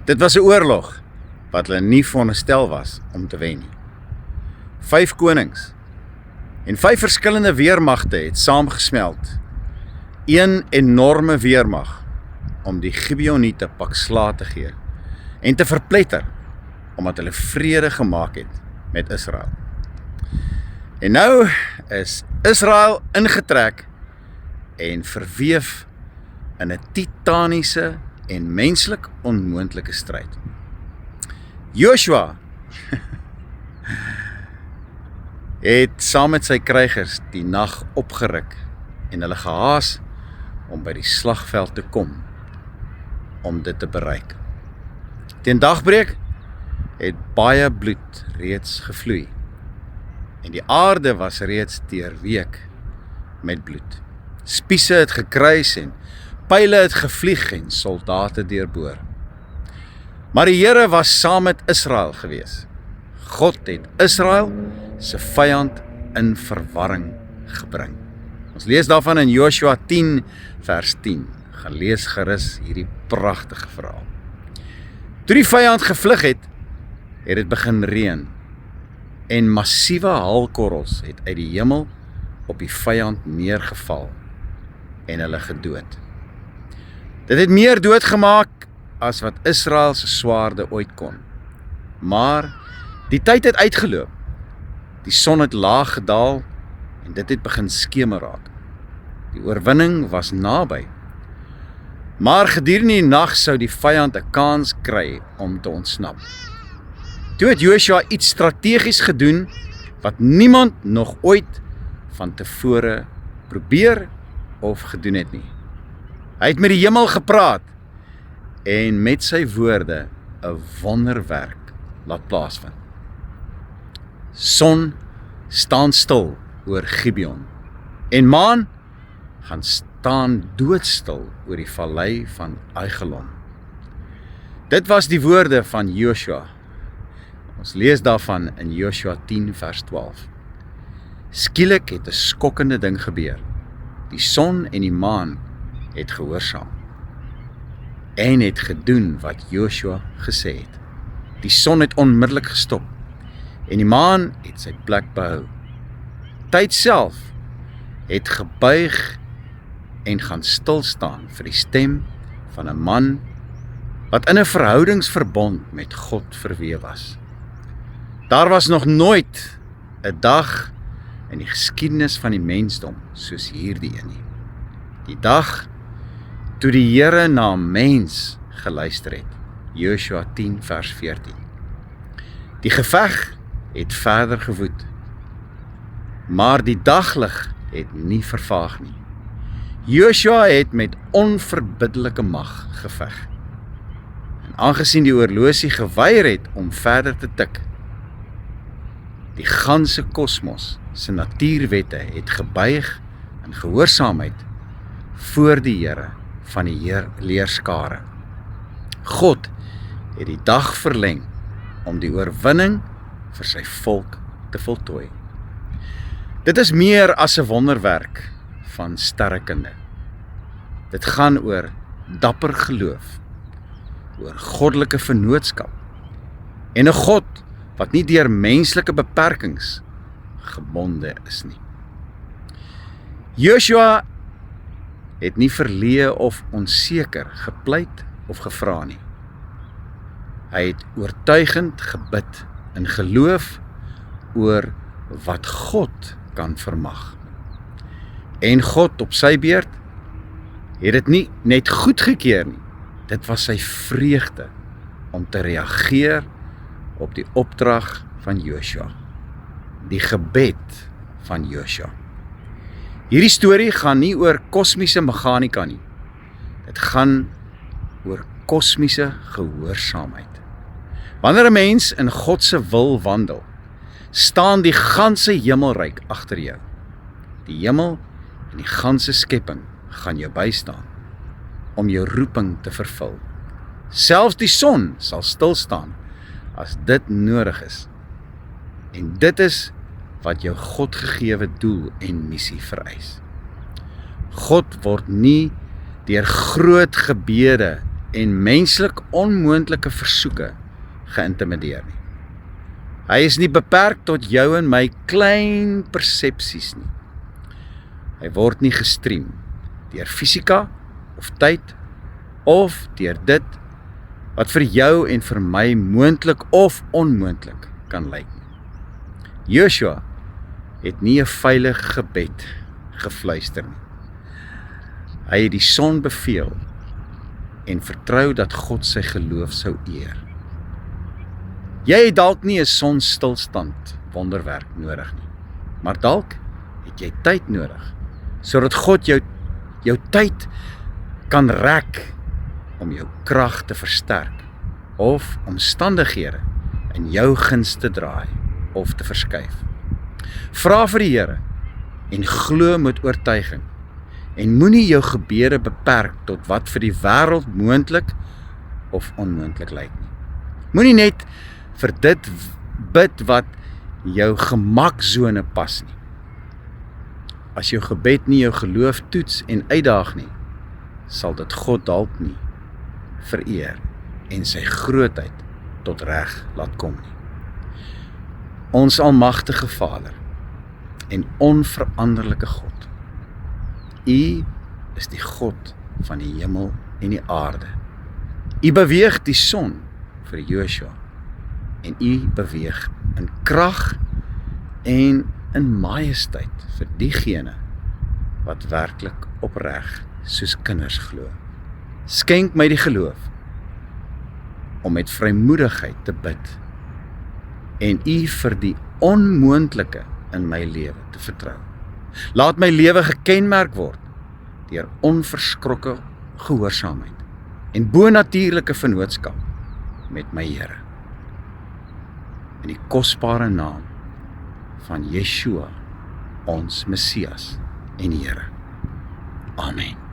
Dit was 'n oorlog wat hulle nie veronderstel was om te wen nie. 5 konings en 5 verskillende weermagte het saamgesmeld. Een enorme weermag om die Gibeoniete pak slaag te gee en te verpletter, omdat hulle vrede gemaak het met Israel. En nou is Israel ingetrek en verweef in 'n titaniese en menslik onmoontlike stryd. Joshua het saam met sy krygers die nag opgeruk en hulle gehaas om by die slagveld te kom om dit te bereik. Teen dagbreek het baie bloed reeds gevloei en die aarde was reeds deurweek met bloed. Spiese het gekruis en pyle het gevlieg en soldate deurboor. Maar die Here was saam met Israel gewees. God het Israel se vyand in verwarring gebring. Ons lees daarvan in Joshua 10 vers 10. Gaan lees gerus hierdie pragtige verhaal. Toe die vyand gevlug het dit begin reën en massiewe haalkorrels het uit die hemel op die vyand neergeval en hulle gedood. Dit het meer doodgemaak as wat Israel se swaarde ooit kon. Maar die tyd het uitgeloop. Die son het laag gedaal en dit het begin skemer raak. Die oorwinning was naby. Maar gedurende die nag sou die vyand 'n kans kry om te ontsnap. Toe het Joshua iets strategies gedoen wat niemand nog ooit van tevore probeer of gedoen het nie. Hy het met die hemel gepraat en met sy woorde 'n wonderwerk laat plaasvind. Son staan stil oor Gibeon en maan gaan staan doodstil oor die vallei van Aijalon. Dit was die woorde van Joshua. Ons lees daarvan in Joshua 10 vers 12. Skielik het 'n skokkende ding gebeur. Die son en die maan het gehoorsaam en het gedoen wat Joshua gesê het. Die son het onmiddellik gestop en die maan het sy plek behou. Tyd self het gebuig en gaan stil staan vir die stem van 'n man wat in 'n verhoudingsverbond met God verweef was. Daar was nog nooit 'n dag in die geskiedenis van die mensdom soos hierdie een nie. Die dag toe die Here na 'n mens geluister het. Joshua 10 vers 14. Die geveg het verder gewoed, maar die daglig het nie vervaag nie. Joshua het met onverbiddelike mag geveg. En aangesien die oorlosie geweier het om verder te tik, die ganse kosmos se natuurwette het gebuig in gehoorsaamheid voor die Here van die leerskare. God het die dag verleng om die oorwinning vir sy volk te voltooi. Dit is meer as 'n wonderwerk van sterrekunde. Dit gaan oor dapper geloof, oor goddelike vennootskap en 'n God wat nie deur menslike beperkings gebonde is nie. Joshua het nie verleë of onseker gepleit of gevra nie. Hy het oortuigend gebid in geloof oor wat God kan vermag. En God op sy beurt het dit nie net goedgekeur nie. Dit was sy vreugde om te reageer op die opdrag van Joshua. Die gebed van Joshua. Hierdie storie gaan nie oor kosmiese meganika nie. Dit gaan oor kosmiese gehoorsaamheid. Wanneer 'n mens in God se wil wandel, staan die ganse hemelryk agter jou. Die hemel en die ganse skepping gaan jou bystaan om jou roeping te vervul. Selfs die son sal stil staan as dit nodig is. En dit is wat jou Godgegewe doel en missie vereis. God word nie deur groot gebede en menslik onmoontlike versoeke geïntimideer nie. Hy is nie beperk tot jou en my klein persepsies nie. Hy word nie gestrem deur fisika of tyd of deur dit wat vir jou en vir my moontlik of onmoontlik kan lyk nie. Joshua het nie 'n veilige gebed gefluister nie. Hy het die son beveel en vertrou dat God sy geloof sou eer. Jy het dalk nie 'n sonstilstand wonderwerk nodig nie, maar dalk het jy tyd nodig, sodat God jou tyd kan rek om jou krag te versterk, of omstandighede in jou guns te draai, of te verskuif. Vra vir die Here, en glo met oortuiging, en moenie jou gebede beperk tot wat vir die wêreld moontlik of onmoontlik lyk nie. Moenie net vir dit bid wat jou gemaksone pas nie. As jou gebed nie jou geloof toets en uitdaag nie, sal dit God dalk nie vereer en sy grootheid tot reg laat kom nie. Ons almagtige Vader en onveranderlike God, U is die God van die hemel en die aarde. U beweeg die son vir Joshua en U beweeg in krag en in majesteit vir diegene wat werklik opreg soos kinders glo. Skenk my die geloof om met vrymoedigheid te bid en U vir die onmoontlike in my lewe te vertrou. Laat my lewe gekenmerk word deur onverskrokke gehoorsaamheid en bonatuurlike vennootskap met my Here. In die kosbare naam van Yeshua, ons Messias en Here. Amen.